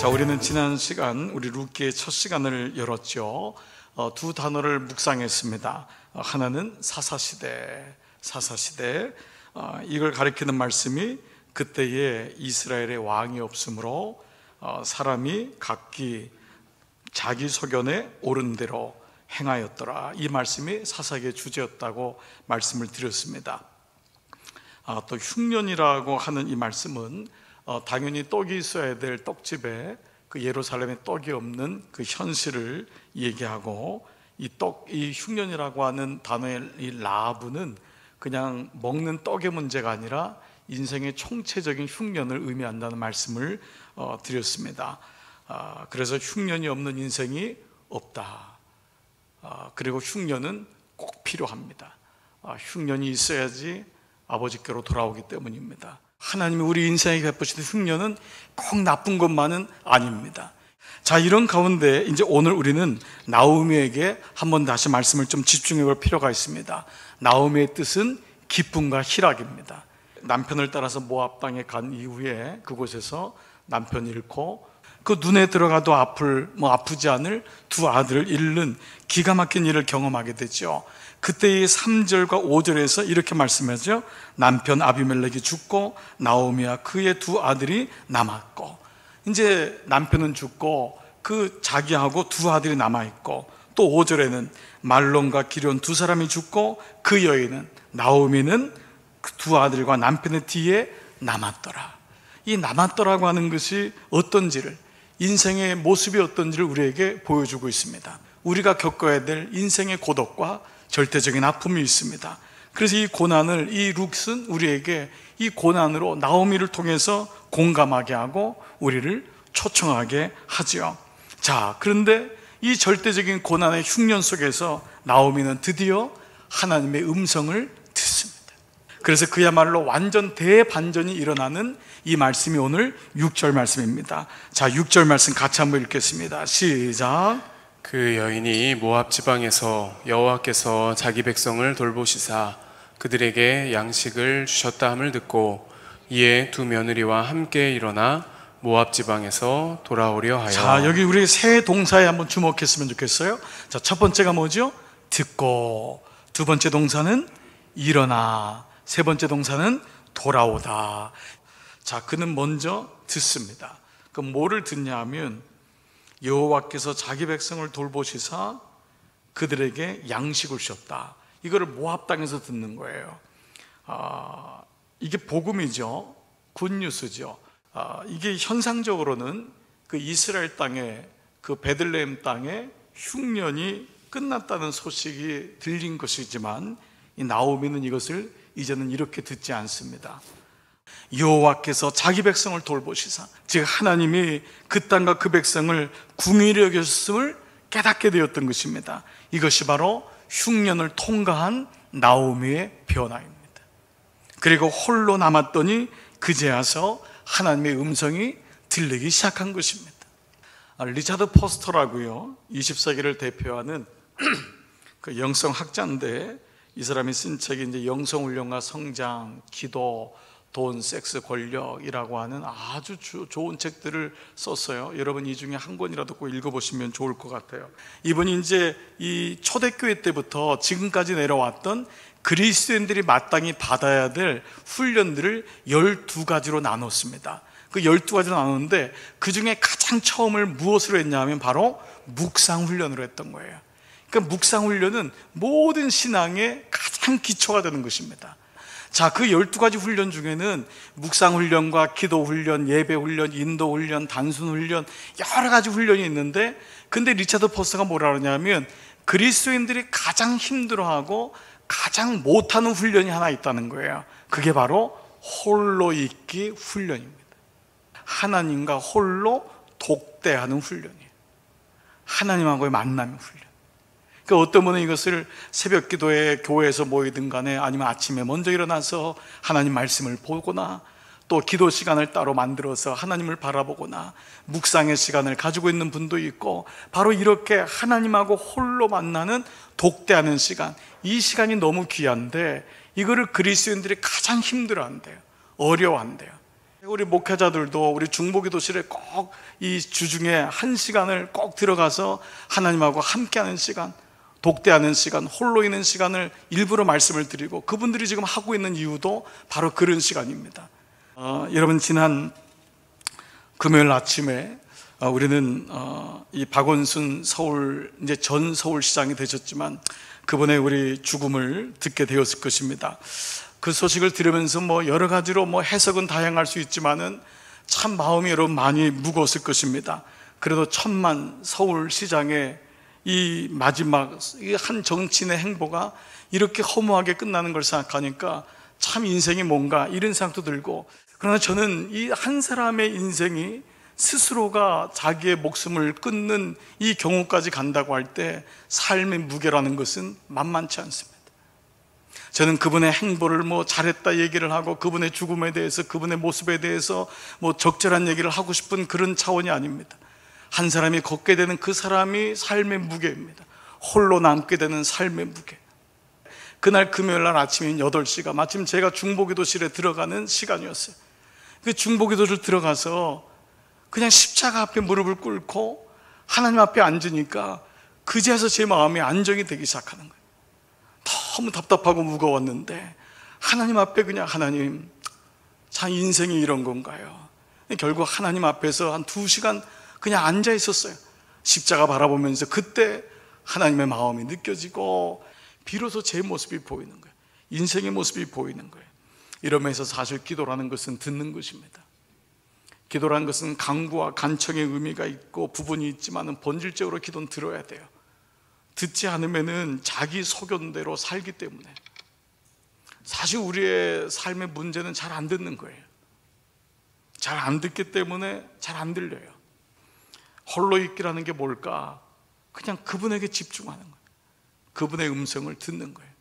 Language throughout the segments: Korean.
자, 우리는 지난 시간 우리 룻기의 첫 시간을 열었죠. 두 단어를 묵상했습니다. 하나는 사사시대. 이걸 가리키는 말씀이 그때에 이스라엘의 왕이 없으므로 사람이 각기 자기 소견에 옳은 대로 행하였더라. 이 말씀이 사사기의 주제였다고 말씀을 드렸습니다. 또 흉년이라고 하는 이 말씀은 당연히 떡이 있어야 될 떡집에 그 예루살렘에 떡이 없는 그 현실을 얘기하고, 이 흉년이라고 하는 단어의 이 라브는 그냥 먹는 떡의 문제가 아니라 인생의 총체적인 흉년을 의미한다는 말씀을 드렸습니다. 그래서 흉년이 없는 인생이 없다. 그리고 흉년은 꼭 필요합니다. 흉년이 있어야지 아버지께로 돌아오기 때문입니다. 하나님이 우리 인생에 베푸시는 흉년은 꼭 나쁜 것만은 아닙니다. 자, 이런 가운데 이제 오늘 우리는 나오미에게 한번 다시 말씀을 좀 집중해 볼 필요가 있습니다. 나오미의 뜻은 기쁨과 희락입니다. 남편을 따라서 모압 땅에 간 이후에 그곳에서 남편 잃고 그 눈에 들어가도 아프지 않을 두 아들을 잃는 기가 막힌 일을 경험하게 되죠. 그때의 3절과 5절에서 이렇게 말씀하죠. 남편 아비멜렉이 죽고 나오미와 그의 두 아들이 남았고, 이제 남편은 죽고 그 자기하고 두 아들이 남아있고, 또 5절에는 말론과 기럨 두 사람이 죽고 그 여인은 나오미는 그 두 아들과 남편의 뒤에 남았더라. 이 남았더라고 하는 것이 어떤지를, 인생의 모습이 어떤지를 우리에게 보여주고 있습니다. 우리가 겪어야 될 인생의 고독과 절대적인 아픔이 있습니다. 그래서 이 고난을, 이 룻은 우리에게 이 고난으로 나오미를 통해서 공감하게 하고 우리를 초청하게 하죠. 자, 그런데 이 절대적인 고난의 흉년 속에서 나오미는 드디어 하나님의 음성을 듣습니다. 그래서 그야말로 완전 대반전이 일어나는 이 말씀이 오늘 6절 말씀입니다. 자, 6절 말씀 같이 한번 읽겠습니다. 시작. 그 여인이 모압 지방에서 여호와께서 자기 백성을 돌보시사 그들에게 양식을 주셨다 함을 듣고 이에 두 며느리와 함께 일어나 모압 지방에서 돌아오려 하여. 자, 여기 우리 세 동사에 한번 주목했으면 좋겠어요. 자, 첫 번째가 뭐죠? 듣고, 두 번째 동사는 일어나, 세 번째 동사는 돌아오다. 자, 그는 먼저 듣습니다. 그럼 뭐를 듣냐 하면 여호와께서 자기 백성을 돌보시사 그들에게 양식을 주셨다. 이거를 모압 땅에서 듣는 거예요. 이게 복음이죠. 굿뉴스죠. 이게 현상적으로는 그 이스라엘 땅에, 그 베들레헴 땅에 흉년이 끝났다는 소식이 들린 것이지만 이 나오미는 이것을 이제는 이렇게 듣지 않습니다. 여호와께서 자기 백성을 돌보시사, 즉 하나님이 그 땅과 그 백성을 궁휼히 여겼음을 깨닫게 되었던 것입니다. 이것이 바로 흉년을 통과한 나오미의 변화입니다. 그리고 홀로 남았더니 그제야서 하나님의 음성이 들리기 시작한 것입니다. 리차드 포스터라고요, 20세기를 대표하는 그 영성학자인데, 이 사람이 쓴 책이 이제 영성훈련과 성장, 기도, 돈, 섹스, 권력이라고 하는 아주 좋은 책들을 썼어요. 여러분 이 중에 한 권이라도 꼭 읽어보시면 좋을 것 같아요. 이분이 이제 이 초대교회 때부터 지금까지 내려왔던 그리스도인들이 마땅히 받아야 될 훈련들을 12가지로 나눴습니다. 그 12가지로 나눴는데 그 중에 가장 처음을 무엇으로 했냐 하면 바로 묵상훈련으로 했던 거예요. 그러니까 묵상훈련은 모든 신앙의 가장 기초가 되는 것입니다. 자, 그 12가지 훈련 중에는 묵상훈련과 기도훈련, 예배훈련, 인도훈련, 단순훈련, 여러 가지 훈련이 있는데, 근데 리차드 포스가 뭐라 그러냐면 그리스도인들이 가장 힘들어하고 가장 못하는 훈련이 하나 있다는 거예요. 그게 바로 홀로 있기 훈련입니다. 하나님과 홀로 독대하는 훈련이에요. 하나님하고의 만남의 훈련. 그러니까 어떤 분은 이것을 새벽 기도에 교회에서 모이든 간에 아니면 아침에 먼저 일어나서 하나님 말씀을 보거나 또 기도 시간을 따로 만들어서 하나님을 바라보거나 묵상의 시간을 가지고 있는 분도 있고, 바로 이렇게 하나님하고 홀로 만나는 독대하는 시간, 이 시간이 너무 귀한데 이거를 그리스도인들이 가장 힘들어한대요. 어려워한대요. 우리 목회자들도 우리 중보기도실에 꼭 이 주중에 1시간을 꼭 들어가서 하나님하고 함께하는 시간, 독대하는 시간, 홀로 있는 시간을 일부러 말씀을 드리고, 그분들이 지금 하고 있는 이유도 바로 그런 시간입니다. 여러분, 지난 금요일 아침에 우리는 이 박원순 서울 이제 전 서울시장이 되셨지만 그분의 우리 죽음을 듣게 되었을 것입니다. 그 소식을 들으면서 여러 가지로 해석은 다양할 수 있지만은 참 마음이 여러분 많이 무거웠을 것입니다. 그래도 천만 서울시장의 이 마지막 이 한 정치인의 행보가 이렇게 허무하게 끝나는 걸 생각하니까 참 인생이 뭔가 이런 생각도 들고, 그러나 저는 이 한 사람의 인생이 스스로가 자기의 목숨을 끊는 이 경우까지 간다고 할 때 삶의 무게라는 것은 만만치 않습니다. 저는 그분의 행보를 잘했다 얘기를 하고 그분의 죽음에 대해서, 그분의 모습에 대해서 적절한 얘기를 하고 싶은 그런 차원이 아닙니다. 한 사람이 걷게 되는 그 사람이 삶의 무게입니다. 홀로 남게 되는 삶의 무게. 그날 금요일 날 아침인 8시가 마침 제가 중보기도실에 들어가는 시간이었어요. 그 중보기도실 들어가서 그냥 십자가 앞에 무릎을 꿇고 하나님 앞에 앉으니까 그제서 제 마음이 안정이 되기 시작하는 거예요. 너무 답답하고 무거웠는데 하나님 앞에 그냥, 하나님, 참 인생이 이런 건가요? 결국 하나님 앞에서 한 2시간 그냥 앉아 있었어요. 십자가 바라보면서 그때 하나님의 마음이 느껴지고 비로소 제 모습이 보이는 거예요. 인생의 모습이 보이는 거예요. 이러면서 사실 기도라는 것은 듣는 것입니다. 기도라는 것은 간구와 간청의 의미가 있고 부분이 있지만 본질적으로 기도는 들어야 돼요. 듣지 않으면은 자기 소견대로 살기 때문에 사실 우리의 삶의 문제는 잘 안 듣는 거예요. 잘 안 듣기 때문에 잘 안 들려요. 홀로 있기라는 게 뭘까? 그냥 그분에게 집중하는 거예요. 그분의 음성을 듣는 거예요.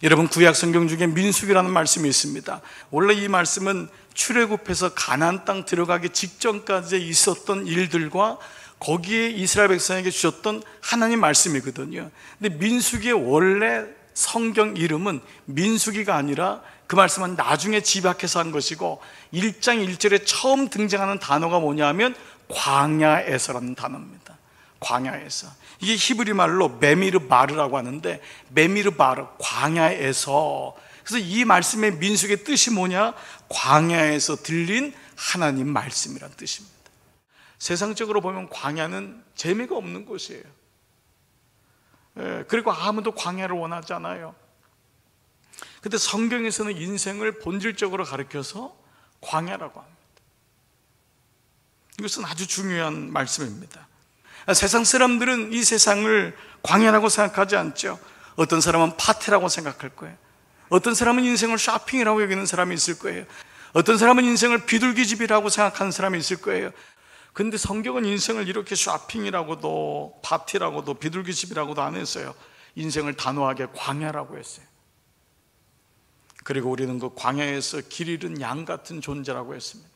여러분, 구약 성경 중에 민수기라는 말씀이 있습니다. 원래 이 말씀은 출애굽해서 가나안 땅 들어가기 직전까지 있었던 일들과 거기에 이스라엘 백성에게 주셨던 하나님 말씀이거든요. 근데 민수기의 원래 성경 이름은 민수기가 아니라 그 말씀은 나중에 집약해서 한 것이고 1장 1절에 처음 등장하는 단어가 뭐냐면 광야에서라는 단어입니다. 광야에서. 이게 히브리 말로 메미르바르라고 하는데, 메미르바르, 광야에서. 그래서 이 말씀의 민수기의 뜻이 뭐냐? 광야에서 들린 하나님 말씀이란 뜻입니다. 세상적으로 보면 광야는 재미가 없는 곳이에요. 그리고 아무도 광야를 원하지 않아요. 근데 성경에서는 인생을 본질적으로 가리켜서 광야라고 합니다. 이것은 아주 중요한 말씀입니다. 세상 사람들은 이 세상을 광야라고 생각하지 않죠. 어떤 사람은 파티라고 생각할 거예요. 어떤 사람은 인생을 쇼핑이라고 여기는 사람이 있을 거예요. 어떤 사람은 인생을 비둘기집이라고 생각하는 사람이 있을 거예요. 근데 성경은 인생을 이렇게 쇼핑이라고도 파티라고도 비둘기집이라고도 안 했어요. 인생을 단호하게 광야라고 했어요. 그리고 우리는 그 광야에서 길 잃은 양 같은 존재라고 했습니다.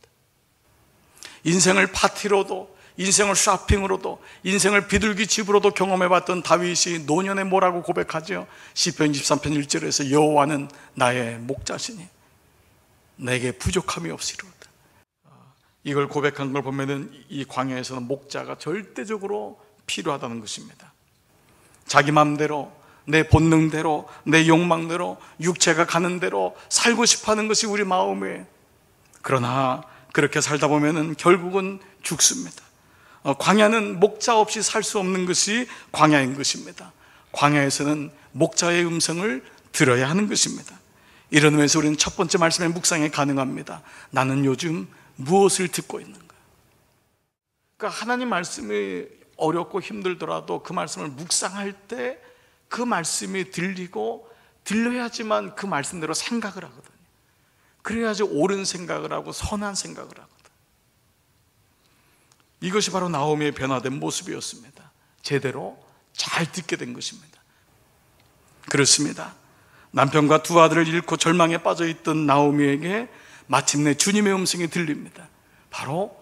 인생을 파티로도, 인생을 쇼핑으로도, 인생을 비둘기집으로도 경험해봤던 다윗이 노년에 뭐라고 고백하죠? 시편 23편 1절에서 여호와는 나의 목자시니 내게 부족함이 없으리로다. 이걸 고백한 걸 보면은 이 광야에서는 목자가 절대적으로 필요하다는 것입니다. 자기 마음대로, 내 본능대로, 내 욕망대로, 육체가 가는 대로 살고 싶어하는 것이 우리 마음이에요. 그러나 그렇게 살다 보면은 결국은 죽습니다. 광야는 목자 없이 살 수 없는 것이 광야인 것입니다. 광야에서는 목자의 음성을 들어야 하는 것입니다. 이런 의미에서 우리는 첫 번째 말씀의 묵상이 가능합니다. 나는 요즘 무엇을 듣고 있는가? 그러니까 하나님 말씀이 어렵고 힘들더라도 그 말씀을 묵상할 때 그 말씀이 들리고, 들려야지만 그 말씀대로 생각을 하거든요. 그래야지 옳은 생각을 하고 선한 생각을 하거든요. 이것이 바로 나오미의 변화된 모습이었습니다. 제대로 잘 듣게 된 것입니다. 그렇습니다. 남편과 두 아들을 잃고 절망에 빠져있던 나오미에게 마침내 주님의 음성이 들립니다. 바로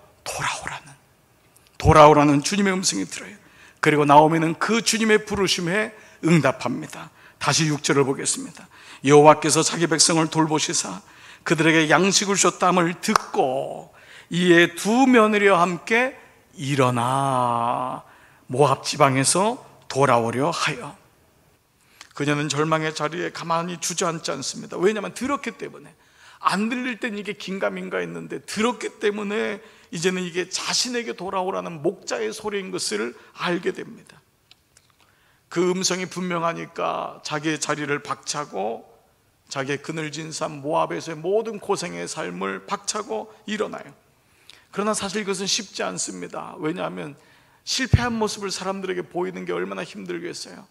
돌아오라는 주님의 음성이 들어요. 그리고 나오미는 그 주님의 부르심에 응답합니다. 다시 6절을 보겠습니다. 여호와께서 자기 백성을 돌보시사 그들에게 양식을 주셨다함을 듣고 이에 두 며느리와 함께 일어나 모압 지방에서 돌아오려 하여. 그녀는 절망의 자리에 가만히 주저앉지 않습니다. 왜냐하면 들었기 때문에. 안 들릴 땐 이게 긴가민가 했는데 들었기 때문에 이제는 이게 자신에게 돌아오라는 목자의 소리인 것을 알게 됩니다. 그 음성이 분명하니까 자기의 자리를 박차고 자기의 그늘진 삶 모압에서의 모든 고생의 삶을 박차고 일어나요. 그러나 사실 이것은 쉽지 않습니다. 왜냐하면 실패한 모습을 사람들에게 보이는 게 얼마나 힘들겠어요.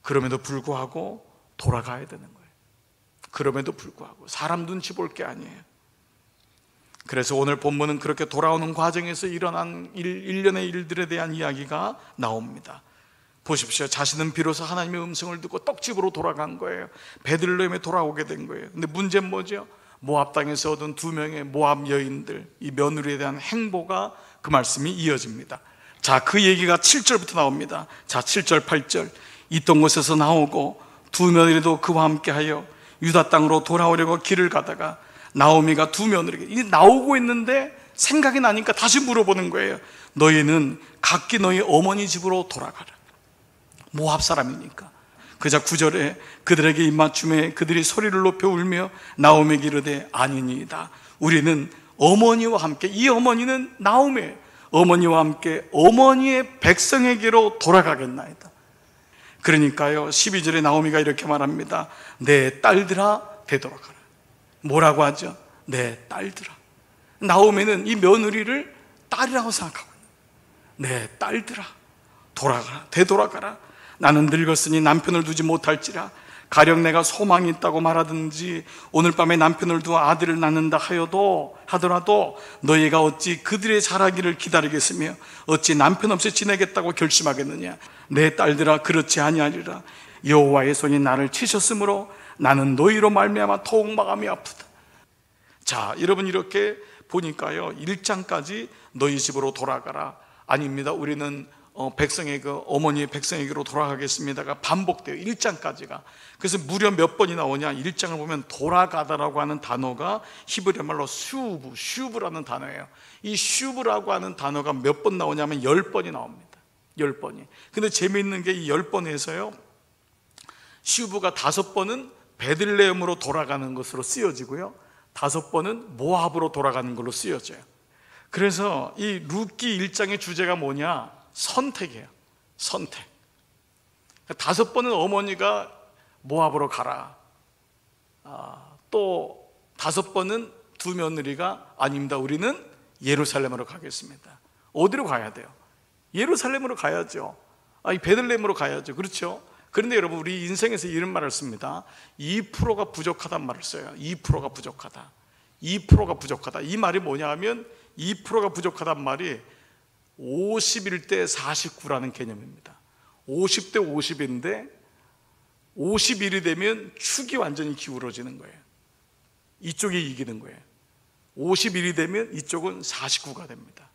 그럼에도 불구하고 돌아가야 되는 거예요. 그럼에도 불구하고 사람 눈치 볼 게 아니에요. 그래서 오늘 본문은 그렇게 돌아오는 과정에서 일어난 일련의 일들에 대한 이야기가 나옵니다. 보십시오. 자신은 비로소 하나님의 음성을 듣고 떡집으로 돌아간 거예요. 베들레헴에 돌아오게 된 거예요. 근데 문제는 뭐죠? 모압 땅에서 얻은 두 명의 모압 여인들, 이 며느리에 대한 행보가 그 말씀이 이어집니다. 자, 그 얘기가 7절부터 나옵니다. 자, 7절 8절. 있던 곳에서 나오고 두 며느리도 그와 함께하여 유다 땅으로 돌아오려고 길을 가다가 나오미가 두 며느리에게, 이 나오고 있는데 생각이 나니까 다시 물어보는 거예요. 너희는 각기 너희 어머니 집으로 돌아가라. 모압 사람이니까. 그자 9절에 그들에게 입맞춤에 그들이 소리를 높여 울며 나오미에게 이르되 아니니이다. 우리는 어머니와 함께, 이 어머니는 나오미예요. 어머니와 함께 어머니의 백성에게로 돌아가겠나이다. 그러니까요 12절에 나오미가 이렇게 말합니다. 내 딸들아 되돌아가라. 뭐라고 하죠? 내 딸들아. 나오미는 이 며느리를 딸이라고 생각하고 있는, 내 딸들아 돌아가라, 되돌아가라. 나는 늙었으니 남편을 두지 못할지라. 가령 내가 소망이 있다고 말하든지 오늘 밤에 남편을 두어 아들을 낳는다 하더라도 너희가 어찌 그들의 자라기를 기다리겠으며 어찌 남편 없이 지내겠다고 결심하겠느냐. 내 딸들아 그렇지 아니하리라. 여호와의 손이 나를 치셨으므로 나는 너희로 말미암아 더욱 마음이 아프다. 자, 여러분 이렇게 보니까요 1장까지 너희 집으로 돌아가라. 아닙니다. 우리는 어머니의 백성에게로 돌아가겠습니다가 반복돼요. 1장까지가. 그래서 무려 몇 번이 나오냐. 1장을 보면 돌아가다라고 하는 단어가 히브리 말로 슈브라는 단어예요. 이 슈브라고 하는 단어가 몇 번 나오냐면 10번이 나옵니다. 10번이. 근데 재미있는 게 이 10번에서요 슈브가 5번은 베들레헴으로 돌아가는 것으로 쓰여지고요 5번은 모압으로 돌아가는 걸로 쓰여져요. 그래서 이 룻기 1장의 주제가 뭐냐? 선택이에요. 선택. 5번은 어머니가 모압으로 가라. 또 5번은 두 며느리가 아닙니다. 우리는 예루살렘으로 가겠습니다. 어디로 가야 돼요? 예루살렘으로 가야죠. 이 베들레헴으로 가야죠. 그렇죠? 그런데 여러분 우리 인생에서 이런 말을 씁니다. 2%가 부족하다는 말을 써요. 2%가 부족하다. 2%가 부족하다. 이 말이 뭐냐 하면 2%가 부족하다는 말이 51대 49라는 개념입니다. 50대 50인데 51이 되면 축이 완전히 기울어지는 거예요. 이쪽이 이기는 거예요. 51이 되면 이쪽은 49가 됩니다.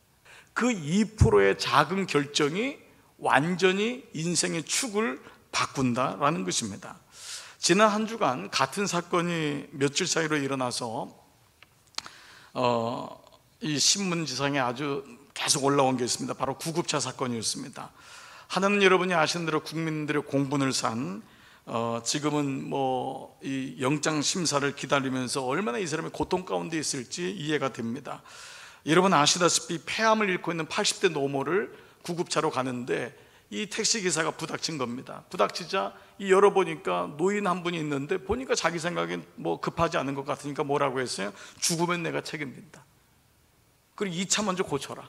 그 2%의 작은 결정이 완전히 인생의 축을 바꾼다라는 것입니다. 지난 한 주간 같은 사건이 며칠 사이로 일어나서 이 신문지상에 아주 계속 올라온 게 있습니다. 바로 구급차 사건이었습니다. 하나는 여러분이 아시는 대로 국민들의 공분을 산 지금은 이 영장 심사를 기다리면서 얼마나 이 사람이 고통 가운데 있을지 이해가 됩니다. 여러분 아시다시피 폐암을 잃고 있는 80대 노모를 구급차로 가는데 이 택시기사가 부닥친 겁니다. 부닥치자 열어보니까 노인 한 분이 있는데 보니까 자기 생각엔 급하지 않은 것 같으니까 뭐라고 했어요? 죽으면 내가 책임진다. 그리고 2차 먼저 고쳐라.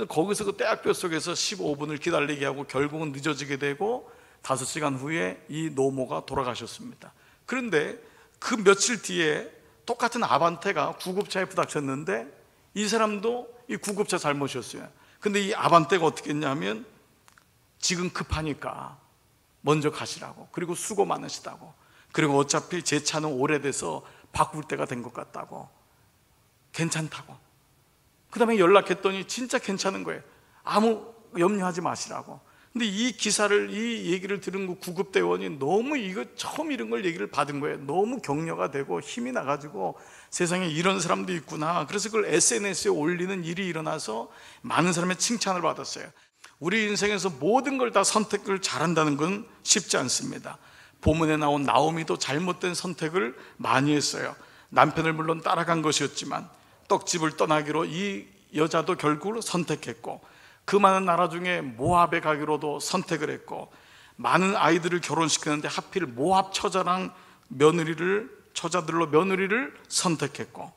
거기서 그 떼약볕 속에서 15분을 기다리게 하고 결국은 늦어지게 되고 5시간 후에 이 노모가 돌아가셨습니다. 그런데 그 며칠 뒤에 똑같은 아반떼가 구급차에 부닥쳤는데 이 사람도 이 구급차 잘못이었어요. 근데 이 아반떼가 어떻게 했냐면 지금 급하니까 먼저 가시라고, 그리고 수고 많으시다고, 그리고 어차피 제 차는 오래돼서 바꿀 때가 된 것 같다고, 괜찮다고. 그 다음에 연락했더니 진짜 괜찮은 거예요. 아무 염려하지 마시라고. 근데 이 기사를, 이 얘기를 들은 그 구급대원이 너무 이거 처음 이런 걸 얘기를 받은 거예요. 너무 격려가 되고 힘이 나가지고 세상에 이런 사람도 있구나. 그래서 그걸 SNS에 올리는 일이 일어나서 많은 사람의 칭찬을 받았어요. 우리 인생에서 모든 걸 다 선택을 잘한다는 건 쉽지 않습니다. 본문에 나온 나오미도 잘못된 선택을 많이 했어요. 남편을 물론 따라간 것이었지만 떡집을 떠나기로 이 여자도 결국은 선택했고, 그 많은 나라 중에 모압에 가기로도 선택을 했고, 많은 아이들을 결혼시키는데 하필 모압 처자들로 며느리를 선택했고,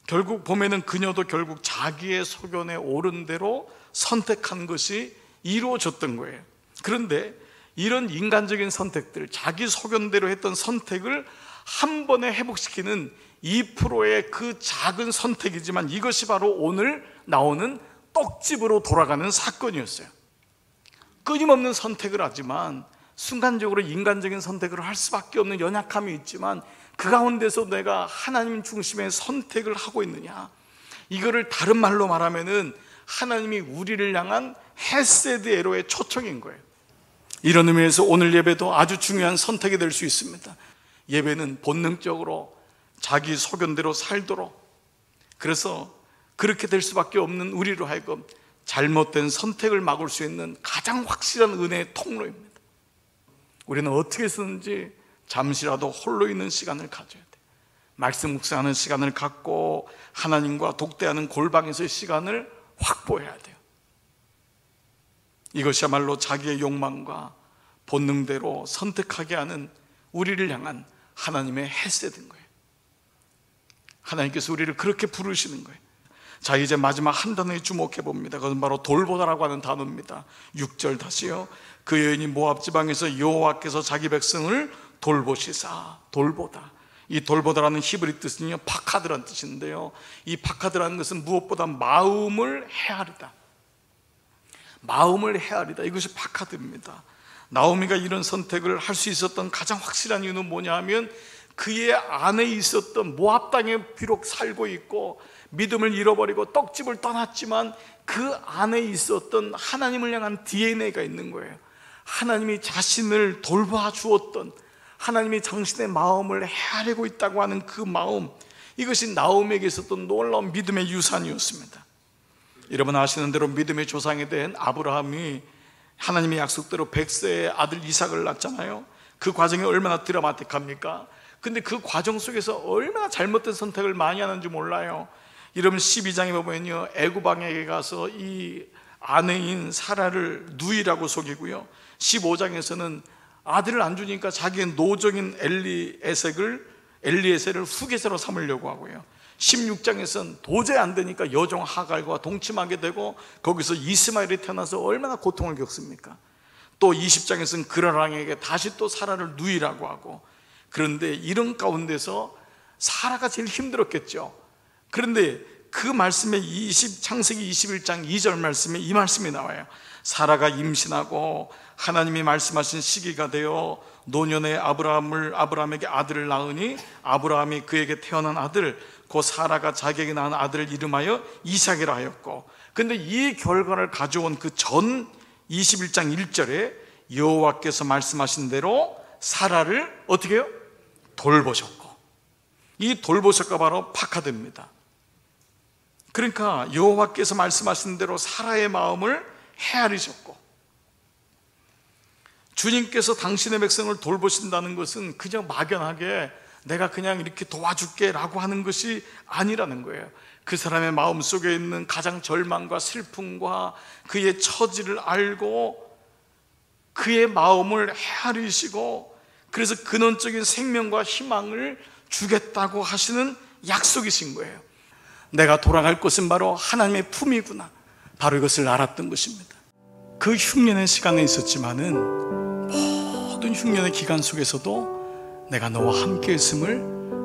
결국 보면은 그녀도 결국 자기의 소견에 옳은 대로 선택한 것이 이루어졌던 거예요. 그런데 이런 인간적인 선택들, 자기 소견대로 했던 선택을 한 번에 회복시키는 2%의 그 작은 선택이지만, 이것이 바로 오늘 나오는 떡집으로 돌아가는 사건이었어요. 끊임없는 선택을 하지만 순간적으로 인간적인 선택을 할 수밖에 없는 연약함이 있지만, 그 가운데서 내가 하나님 중심의 선택을 하고 있느냐, 이거를 다른 말로 말하면은 하나님이 우리를 향한 헤세드 에로의 초청인 거예요. 이런 의미에서 오늘 예배도 아주 중요한 선택이 될 수 있습니다. 예배는 본능적으로 자기 소견대로 살도록, 그래서 그렇게 될 수밖에 없는 우리로 하여금 잘못된 선택을 막을 수 있는 가장 확실한 은혜의 통로입니다. 우리는 어떻게 해서든지 잠시라도 홀로 있는 시간을 가져야 돼. 말씀 묵상하는 시간을 갖고 하나님과 독대하는 골방에서의 시간을 확보해야 돼요. 이것이야말로 자기의 욕망과 본능대로 선택하게 하는 우리를 향한 하나님의 헤세드인 거예요. 하나님께서 우리를 그렇게 부르시는 거예요. 자, 이제 마지막 한 단어에 주목해 봅니다. 그것은 바로 돌보다라고 하는 단어입니다. 6절 다시요. 그 여인이 모압 지방에서 여호와께서 자기 백성을 돌보시사. 돌보다, 이 돌보다라는 히브리 뜻은요 파카드라는 뜻인데요, 이 파카드라는 것은 무엇보다 마음을 헤아리다, 마음을 헤아리다, 이것이 파카드입니다. 나오미가 이런 선택을 할 수 있었던 가장 확실한 이유는 뭐냐 하면, 그의 안에 있었던, 모압 땅에 비록 살고 있고 믿음을 잃어버리고 떡집을 떠났지만 그 안에 있었던 하나님을 향한 DNA가 있는 거예요. 하나님이 자신을 돌봐 주었던, 하나님이 당신의 마음을 헤아리고 있다고 하는 그 마음, 이것이 나오미에게 있었던 놀라운 믿음의 유산이었습니다. 여러분 아시는 대로 믿음의 조상이 된 아브라함이 하나님의 약속대로 100세의 아들 이삭을 낳잖아요. 그 과정이 얼마나 드라마틱합니까? 근데 그 과정 속에서 얼마나 잘못된 선택을 많이 하는지 몰라요. 여러분 12장에 보면요, 애굽 왕에게 가서 이 아내인 사라를 누이라고 속이고요, 15장에서는 아들을 안 주니까 자기의 노정인 엘리에셀을 후계자로 삼으려고 하고요, 16장에서는 도저히 안 되니까 여종 하갈과 동침하게 되고 거기서 이스마엘이 태어나서 얼마나 고통을 겪습니까? 또 20장에서는 그라랑에게 다시 또 사라를 누이라고 하고, 그런데 이런 가운데서 사라가 제일 힘들었겠죠. 그런데 그 말씀에 창세기 21장 2절 말씀에 이 말씀이 나와요. 사라가 임신하고 하나님이 말씀하신 시기가 되어 노년에 아브라함에게 아들을 낳으니 아브라함이 그에게 태어난 아들 곧 사라가 자기에게 낳은 아들을 이름하여 이삭이라 하였고, 근데 이 결과를 가져온 그 전 21장 1절에 여호와께서 말씀하신 대로 사라를 어떻게 해요? 돌보셨고, 이 돌보셨가 바로 파카드입니다. 그러니까 여호와께서 말씀하신 대로 사라의 마음을 헤아리셨고, 주님께서 당신의 백성을 돌보신다는 것은 그냥 막연하게 내가 그냥 이렇게 도와줄게 라고 하는 것이 아니라는 거예요. 그 사람의 마음속에 있는 가장 절망과 슬픔과 그의 처지를 알고 그의 마음을 헤아리시고, 그래서 근원적인 생명과 희망을 주겠다고 하시는 약속이신 거예요. 내가 돌아갈 곳은 바로 하나님의 품이구나, 바로 이것을 알았던 것입니다. 그 흉년의 시간에 있었지만은 모든 흉년의 기간 속에서도 내가 너와 함께 있음을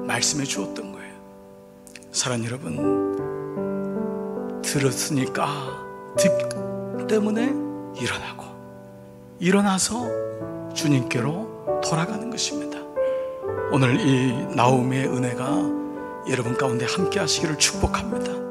말씀해 주었던 거예요. 사랑하는 여러분, 들었으니까 듣기 때문에 일어나서 주님께로 돌아가는 것입니다. 오늘 이 나오미의 은혜가 여러분 가운데 함께 하시기를 축복합니다.